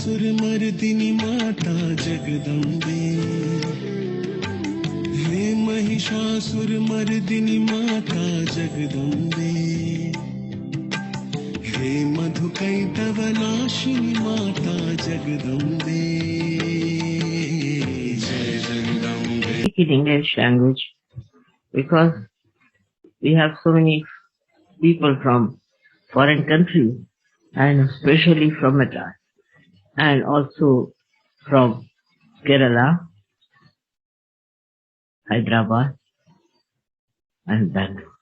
महिषासुरमर्दिनी माता जगदम्बे, हे महिषासुरमर्दिनी माता जगदम्बे, हे मधुकैटवनाशिनी माता जगदम्बे, जय Jagdambe. In English language, because we have so many people from foreign countries, and especially from Madras, and also from Kerala, Hyderabad, and Bangalore.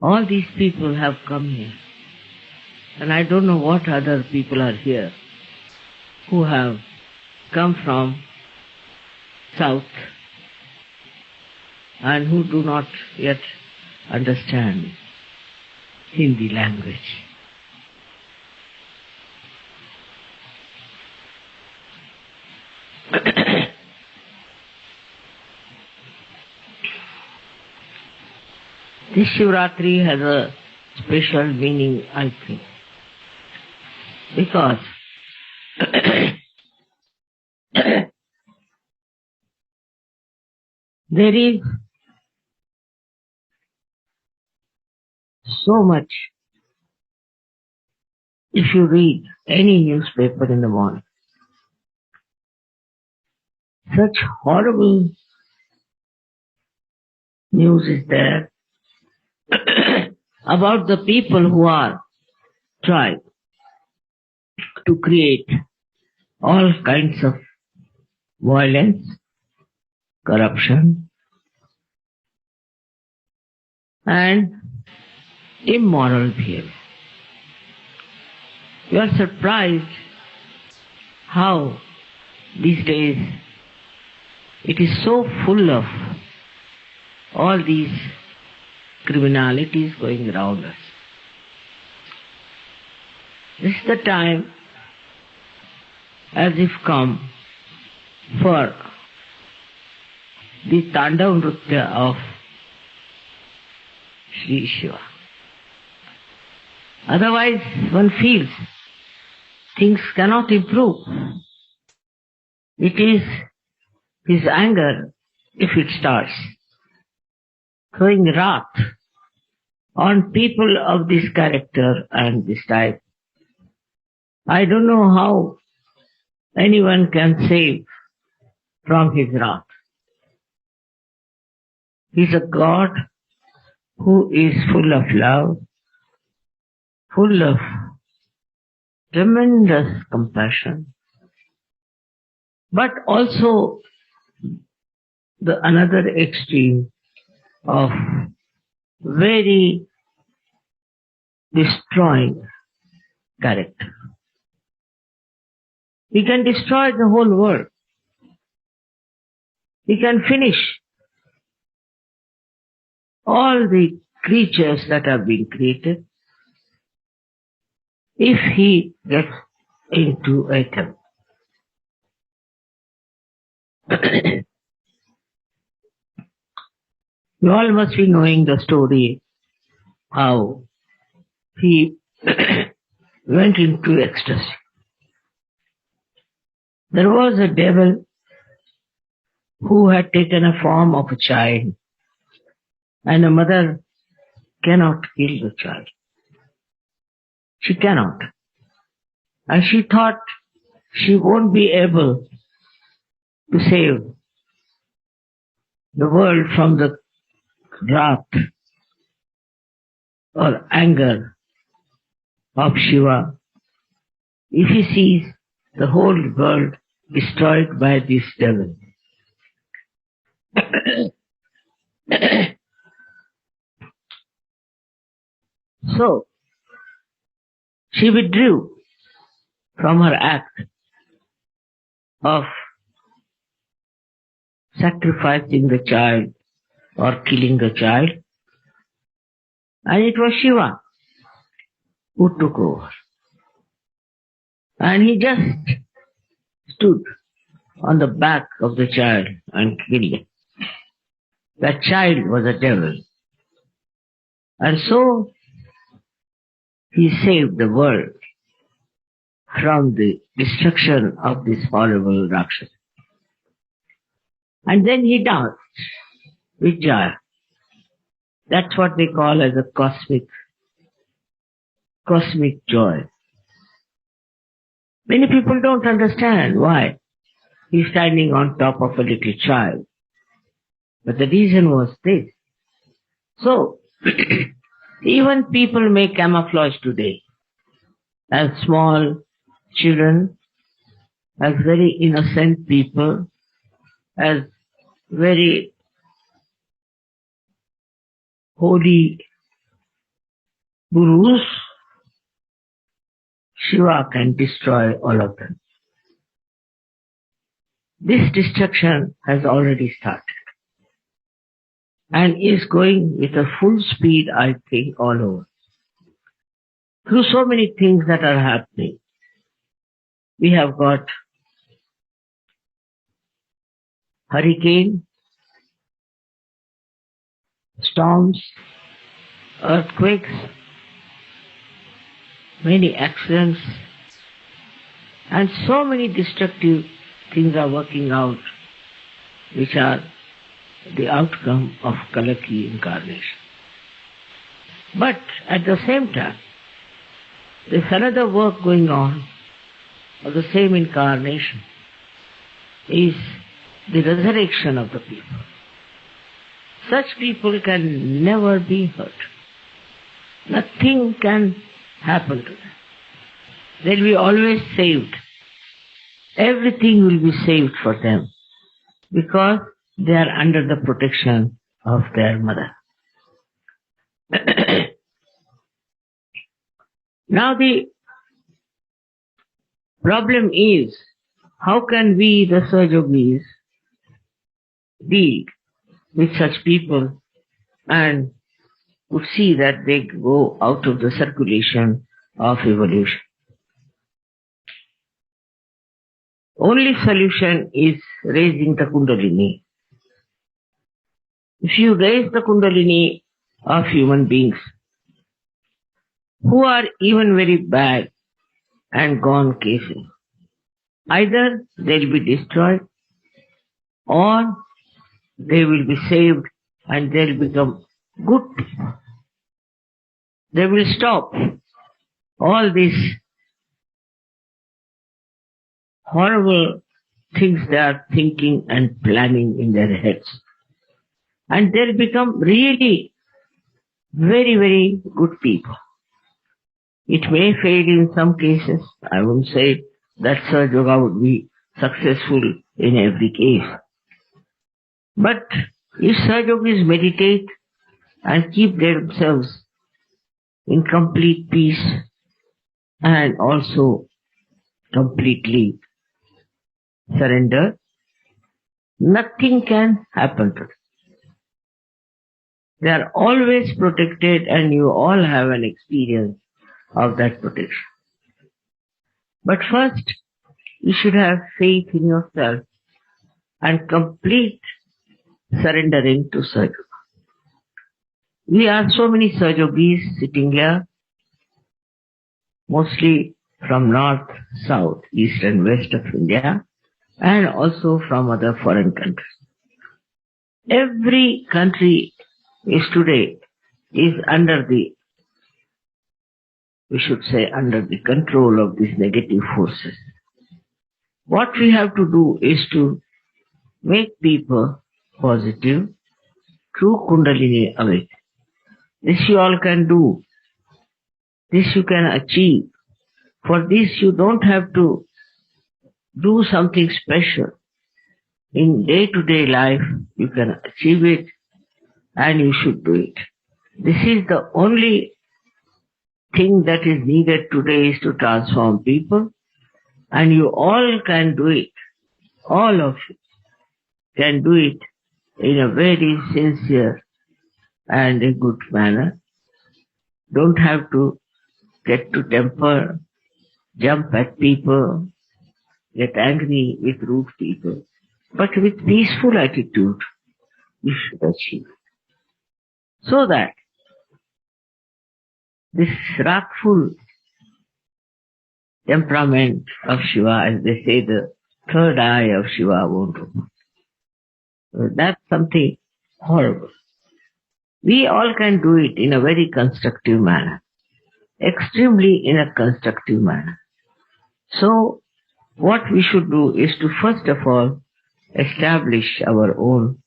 All these people have come here, and I don't know what other people are here who have come from south and who do not yet understand Hindi language. This Sivaratri has a special meaning, I think, because there is so much. If you read any newspaper in the morning, such horrible news is there about the people who are trying to create all kinds of violence, corruption, and immoral behavior. You are surprised how these days it is so full of all these criminalities going around us. This is the time as if come for the Tandav Nritya of Sri Shiva. Otherwise one feels things cannot improve. It is his anger if it starts throwing wrath on people of this character and this type. I don't know how anyone can save from his wrath. He is a God who is full of love, full of tremendous compassion, but also the another extreme of very destroying character. He can destroy the whole world. He can finish all the creatures that have been created if he gets into a temple. You all must be knowing the story how he went into ecstasy. There was a devil who had taken a form of a child, and a mother cannot kill the child. She cannot. And she thought she won't be able to save the world from the wrath or anger of Shiva if he sees the whole world destroyed by this devil. So, she withdrew from her act of sacrificing the child or killing the child, and it was Shiva who took over. And he just stood on the back of the child and killed him. That child was a devil. And so he saved the world from the destruction of this horrible Rakshasa. And then he danced with joy. That's what they call as a cosmic joy. Many people don't understand why he's standing on top of a little child. But the reason was this. So, even people make camouflage today as small children, as very innocent people, as very holy gurus. Shiva can destroy all of them. This destruction has already started and is going with a full speed, I think, all over. Through so many things that are happening, we have got hurricane, storms, earthquakes, many accidents, and so many destructive things are working out, which are the outcome of Kalaki incarnation. But at the same time, there's another work going on of the same incarnation, is the resurrection of the people. Such people can never be hurt. Nothing can happen to them. They'll be always saved. Everything will be saved for them because they are under the protection of their mother. Now the problem is, how can we, the SahajaYogis, deal with such people and would see that they go out of the circulation of evolution? Only solution is raising the Kundalini. If you raise the Kundalini of human beings, who are even very bad and gone cases, either they'll be destroyed or they will be saved and they'll become good people. They will stop all these horrible things they are thinking and planning in their heads. And they'll become really very, very good people. It may fail in some cases. I won't say that SahajaYoga would be successful in every case. But if SahajaYogis meditate and keep themselves in complete peace and also completely surrender, nothing can happen to them. They are always protected and you all have an experience of that protection. But first, you should have faith in yourself and complete surrendering to SahajaYoga. We are so many SahajaYogis sitting here, mostly from north, south, east and west of India, and also from other foreign countries. Every country is today under the, we should say, under the control of these negative forces. What we have to do is to make people positive through Kundalini awakening. This you all can do. This you can achieve. For this you don't have to do something special. In day-to-day life you can achieve it and you should do it. This is the only thing that is needed today, is to transform people, and you all can do it. All of you can do it in a very sincere and a good manner. Don't have to get to temper, jump at people, get angry with rude people, but with peaceful attitude you should achieve. So that this wrathful temperament of Shiva, as they say, the third eye of Shiva won't open. That's something horrible. We all can do it in a very constructive manner, extremely in a constructive manner. So, what we should do is to first of all establish our own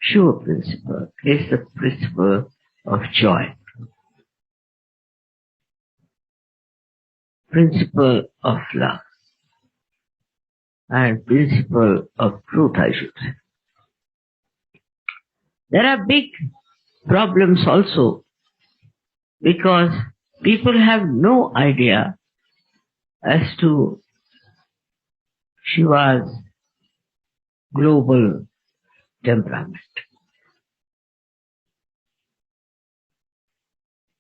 Shiva principle. It's the principle of joy, principle of love, and principle of truth, I should say. There are big problems also because people have no idea as to Shiva's global temperament.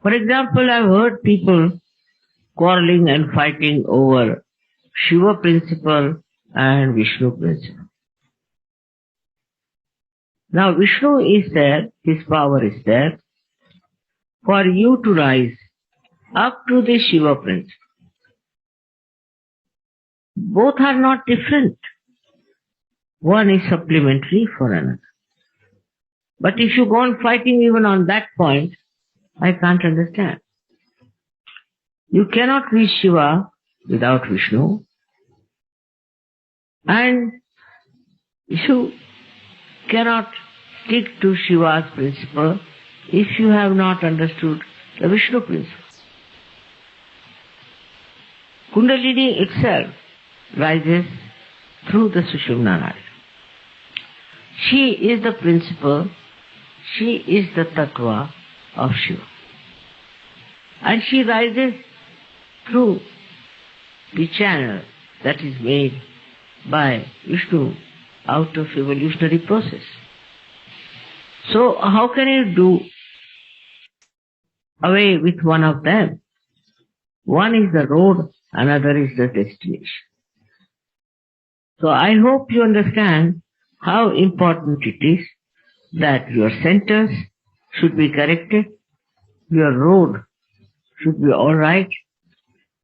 For example, I've heard people quarreling and fighting over Shiva principle and Vishnu principle. Now Vishnu is there, his power is there for you to rise up to the Shiva principle. Both are not different. One is supplementary for another. But if you go on fighting even on that point, I can't understand. You cannot reach Shiva without Vishnu, and you cannot stick to Shiva's principle if you have not understood the Vishnu principle. Kundalini itself rises through the Sushumna Nadi. She is the principle, she is the tattva of Shiva. And she rises through the channel that is made by Vishnu out of evolutionary process. So how can you do away with one of them? One is the road, another is the destination. So I hope you understand how important it is that your centers should be corrected, your road should be alright,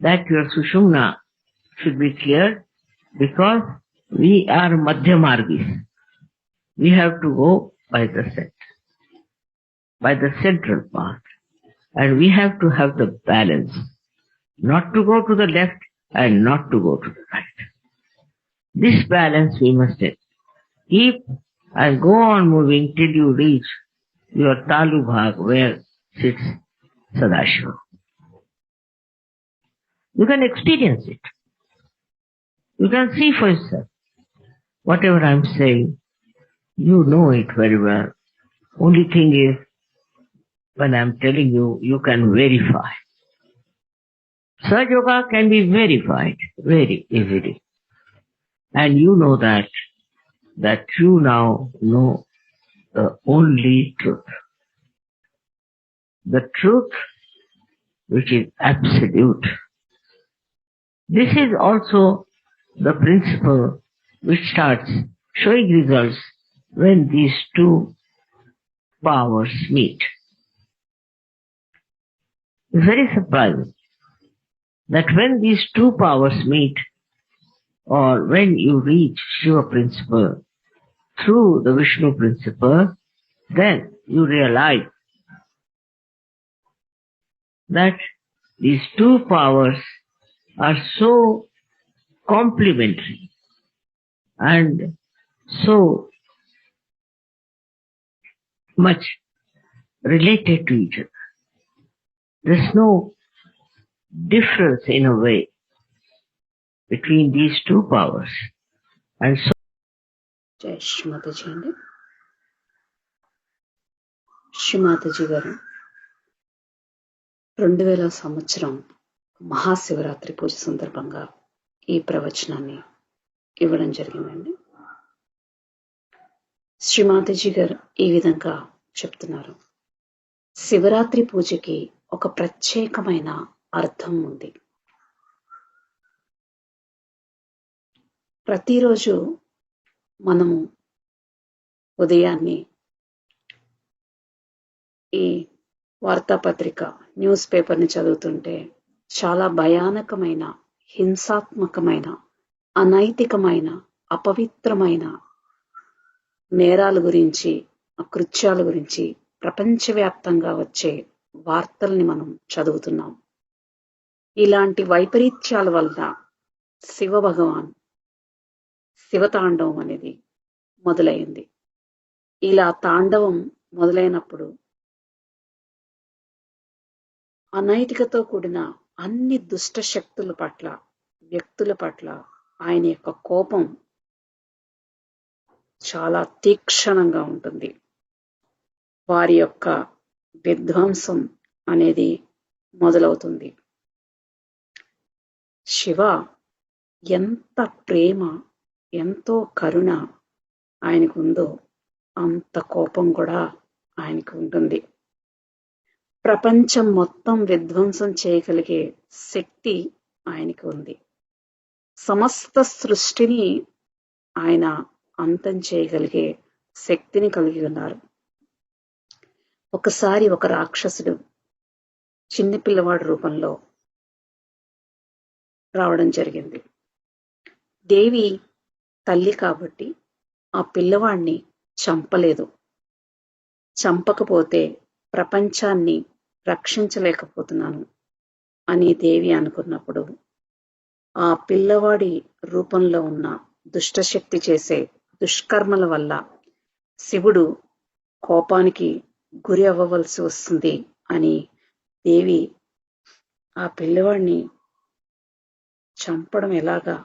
that your Sushumna should be cleared, because we are Madhyamargis. We have to go by the center, by the central path. And we have to have the balance, not to go to the left and not to go to the right. This balance we must keep and go on moving till you reach your Talu Bhag where sits SahajaYoga. You can experience it. You can see for yourself. Whatever I'm saying, you know it very well. Only thing is, when I'm telling you, you can verify. SahajaYoga can be verified very easily. And you know that you now know the only truth. The truth which is absolute. This is also the principle which starts showing results when these two powers meet. It's very surprising that when these two powers meet, or when you reach Shiva principle through the Vishnu principle, then you realize that these two powers are so complementary and so much related to each other. There's no difference in a way between these two powers. And so జై శ్రీమాతాజీ అండి. శ్రీమాతాజీ గారు 2000 సంవత్సరం మహాశివరాత్రి పూజ సందర్భంగా ఈ ప్రవచనాన్ని ఇవ్వడం జరిగిందండి. శ్రీమాతాజీ గారు ఈ విధంగా చెప్తున్నారు. శివరాత్రి పూజకి ఒక ప్రత్యేకమైన అర్థం ఉంది. ప్రతిరోజు మనము ఉదయాన్నే ఈ వార్తాపత్రిక న్యూస్ పేపర్ని చదువుతుంటే చాలా భయానకమైన హింసాత్మకమైన, అనైతికమైన, అపవిత్రమైన నేరాల గురించి, అకృత్యాల గురించి ప్రపంచవ్యాప్తంగా వచ్చే వార్తల్ని మనం చదువుతున్నాం. ఇలాంటి వైపరీత్యాల వల్ల శివ భగవాన్ శివతాండవం అనేది మొదలైంది. ఇలా తాండవం మొదలైనప్పుడు అనైతికతో కూడిన అన్ని దుష్ట శక్తుల పట్ల, వ్యక్తుల పట్ల ఆయన యొక్క కోపం చాలా తీక్షణంగా ఉంటుంది. వారి యొక్క విధ్వంసం అనేది మొదలవుతుంది. శివ ఎంత ప్రేమ, ఎంతో కరుణ ఆయనకు ఉందో అంత కోపం కూడా ఆయనకు ఉంటుంది. ప్రపంచం మొత్తం విధ్వంసం చేయగలిగే శక్తి ఆయనకు ఉంది. సమస్త సృష్టిని ఆయన అంతం చేయగలిగే శక్తిని కలిగి ఉన్నారు. ఒకసారి ఒక రాక్షసుడు చిన్న పిల్లవాడి రూపంలో రావడం జరిగింది. దేవి తల్లి కాబట్టి ఆ పిల్లవాడిని చంపలేదు. చంపకపోతే ప్రపంచాన్ని రక్షించలేకపోతున్నాను అని దేవి అనుకున్నప్పుడు ఆ పిల్లవాడి రూపంలో ఉన్న దుష్టశక్తి చేసే దుష్కర్మల వల్ల శివుడు కోపానికి గురి అవ్వవలసి వస్తుంది అని దేవి ఆ పిల్లవాడిని చంపడం ఎలాగా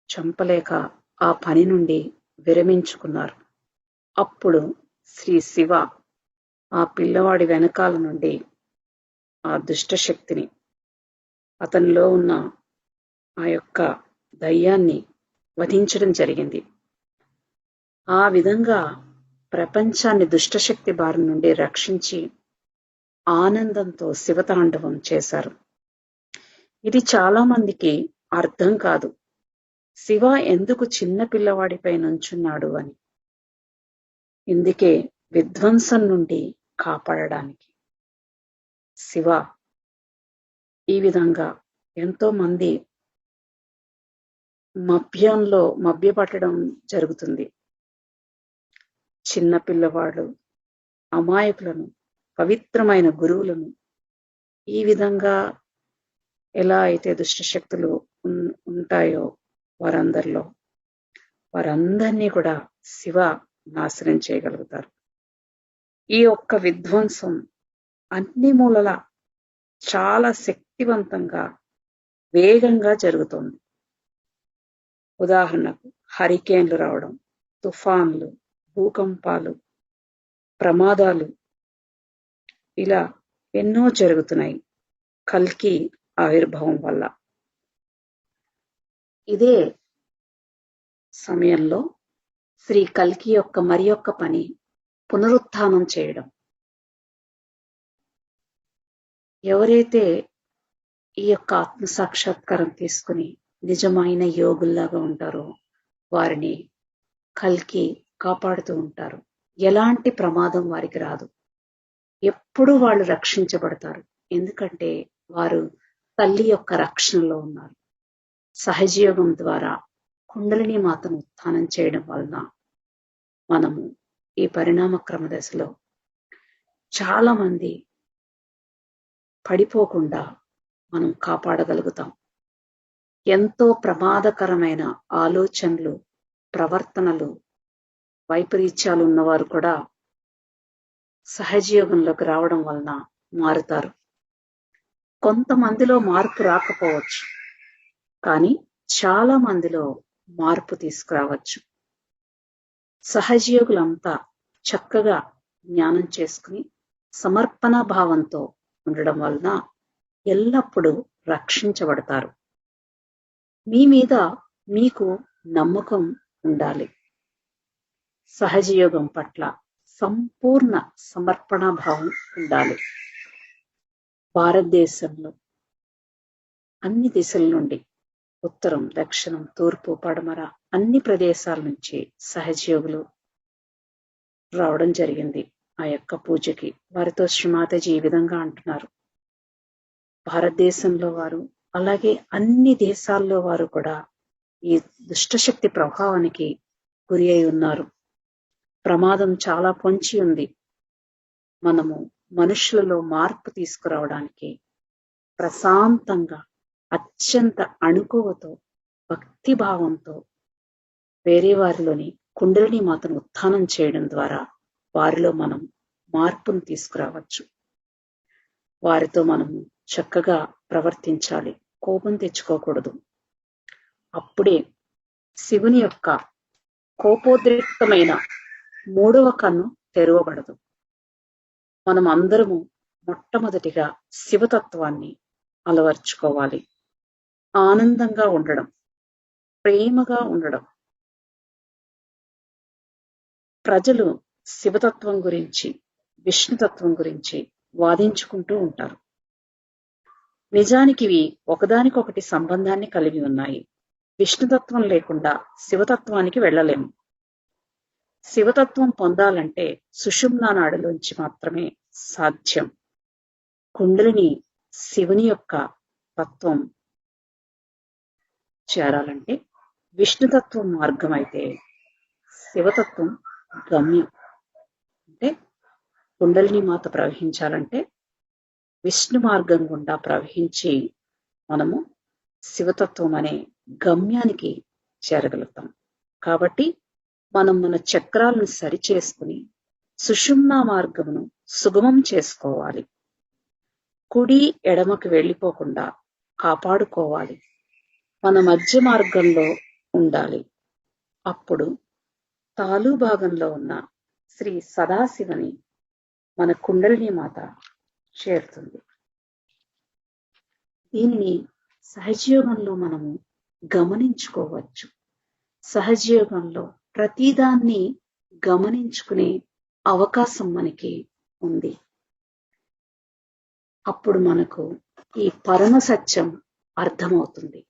చంపలేక ఆ పని నుండి విరమించుకున్నారు. అప్పుడు శ్రీ శివ ఆ పిల్లవాడి వెనకాల నుండి ఆ దుష్టశక్తిని, అతనిలో ఉన్న ఆ యొక్క దయ్యాన్ని వధించడం జరిగింది. ఆ విధంగా ప్రపంచాన్ని దుష్టశక్తి బారి నుండి రక్షించి ఆనందంతో శివతాండవం చేశారు. ఇది చాలా మందికి అర్థం కాదు. శివ ఎందుకు చిన్న పిల్లవాడిపై నుంచున్నాడు అని. ఇందుకే విధ్వంసం నుండి కాపాడడానికి శివ ఈ విధంగా ఎంతో మంది మభ్యపట్టడం జరుగుతుంది. చిన్న పిల్లవాడు, అమాయకులను, పవిత్రమైన గురువులను ఈ విధంగా ఎలా అయితే దుష్టశక్తులు ఉంటాయో వారందరినీ కూడా శివ నాశనం చేయగలుగుతారు. ఈ ఒక్క విధ్వంసం అన్ని మూలల చాలా శక్తివంతంగా, వేగంగా జరుగుతోంది. ఉదాహరణకు హరికేన్లు రావడం, తుఫాన్లు, భూకంపాలు, ప్రమాదాలు ఇలా ఎన్నో జరుగుతున్నాయి కల్కి ఆవిర్భావం వల్ల. ఇదే సమయంలో శ్రీ కల్కి యొక్క మరి యొక్క పని పునరుత్థానం చేయడం. ఎవరైతే ఈ యొక్క ఆత్మ సాక్షాత్కారం తీసుకుని నిజమైన యోగుల్లాగా ఉంటారో వారిని కల్కి కాపాడుతూ ఉంటారు. ఎలాంటి ప్రమాదం వారికి రాదు. ఎప్పుడూ వాళ్ళు రక్షించబడతారు. ఎందుకంటే వారు తల్లి యొక్క రక్షణలో ఉన్నారు. సహజయోగం ద్వారా కుండలిని మాతను ఉత్థానం చేయడం వలన మనము ఈ పరిణామ క్రమ దశలో చాలా మంది పడిపోకుండా మనం కాపాడగలుగుతాం. ఎంతో ప్రమాదకరమైన ఆలోచనలు, ప్రవర్తనలు, వైపరీత్యాలు ఉన్నవారు కూడా సహజయోగంలోకి రావడం వలన మారుతారు. కొంతమందిలో మార్పు రాకపోవచ్చు, కానీ చాలా మందిలో మార్పు తీసుకురావచ్చు. సహజయోగులంతా చక్కగా జ్ఞానం చేసుకుని సమర్పణ భావంతో ఉండడం వలన ఎల్లప్పుడూ రక్షించబడతారు. మీ మీద మీకు నమ్మకం ఉండాలి. సహజయోగం పట్ల సంపూర్ణ సమర్పణ భావం ఉండాలి. భారతదేశంలో అన్ని దిశల నుండి, ఉత్తరం, దక్షిణం, తూర్పు, పడమర అన్ని ప్రదేశాల నుంచి సహజయోగులు రావడం జరిగింది ఆ యొక్క పూజకి. వారితో శ్రీమాతాజీ ఈ విధంగా అంటున్నారు, భారతదేశంలో వారు అలాగే అన్ని దేశాల్లో వారు కూడా ఈ దుష్టశక్తి ప్రభావానికి గురి అయి ఉన్నారు. ప్రమాదం చాలా పొంచి ఉంది. మనము మనుషులలో మార్పు తీసుకురావడానికి ప్రశాంతంగా, అత్యంత అణుకువతో, భక్తిభావంతో వేరే వారిలోని కుండలిని మాతను ఉత్థానం చేయడం ద్వారా వారిలో మనం మార్పును తీసుకురావచ్చు. వారితో మనము చక్కగా ప్రవర్తించాలి, కోపం తెచ్చుకోకూడదు. అప్పుడే శివుని యొక్క కోపోద్రిక్తమైన 3వ కన్ను తెరవబడదు. మనం అందరము మొట్టమొదటిగా శివతత్వాన్ని అలవర్చుకోవాలి. ఆనందంగా ఉండడం, ప్రేమగా ఉండడం. ప్రజలు శివతత్వం గురించి, విష్ణుతత్వం గురించి వాదించుకుంటూ ఉంటారు. నిజానికి ఇవి ఒకదానికొకటి సంబంధాన్ని కలిగి ఉన్నాయి. విష్ణుతత్వం లేకుండా శివతత్వానికి వెళ్ళలేము. శివతత్వం పొందాలంటే సుషుమ్నా నాడిలోంచి మాత్రమే సాధ్యం. కుండలిని శివుని యొక్క తత్వం చేరాలంటే విష్ణుతత్వం మార్గం అయితే శివతత్వం గమ్యం. అంటే కుండలిని మాత ప్రవహించాలంటే విష్ణు మార్గం గుండా ప్రవహించి మనము శివతత్వం అనే గమ్యానికి చేరగలుగుతాం. కాబట్టి మనం మన చక్రాలను సరిచేసుకుని సుషుమ్నా మార్గమును సుగమం చేసుకోవాలి. కుడి ఎడమకు వెళ్ళిపోకుండా కాపాడుకోవాలి. మన మధ్య మార్గంలో ఉండాలి. అప్పుడు తాలు భాగంలో ఉన్న శ్రీ సదాశివని మన కుండలిని మాత చేరుతుంది. దీనిని సహజయోగంలో మనము గమనించుకోవచ్చు. సహజయోగంలో ప్రతిదాన్ని గమనించుకునే అవకాశం మనకి ఉంది. అప్పుడు మనకు ఈ పరమ సత్యం అర్థమవుతుంది.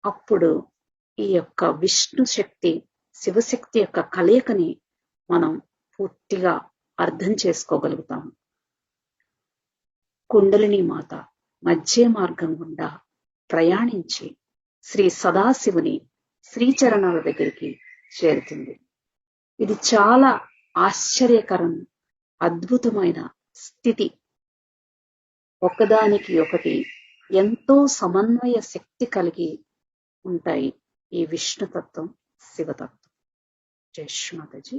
అప్పుడు ఈ యొక్క విష్ణు శక్తి, శివశక్తి యొక్క కలయికని మనం పూర్తిగా అర్థం చేసుకోగలుగుతాము. కుండలిని మాత మధ్య మార్గం గుండా ప్రయాణించి శ్రీ సదాశివుని శ్రీచరణాల దగ్గరికి చేరుతుంది. ఇది చాలా ఆశ్చర్యకరం, అద్భుతమైన స్థితి. ఒకదానికి ఒకటి ఎంతో సమన్వయ శక్తి కలిగి ఉంటాయి ఈ విష్ణుతత్వం, శివతత్వం. జై శ్రీ మాతాజీ.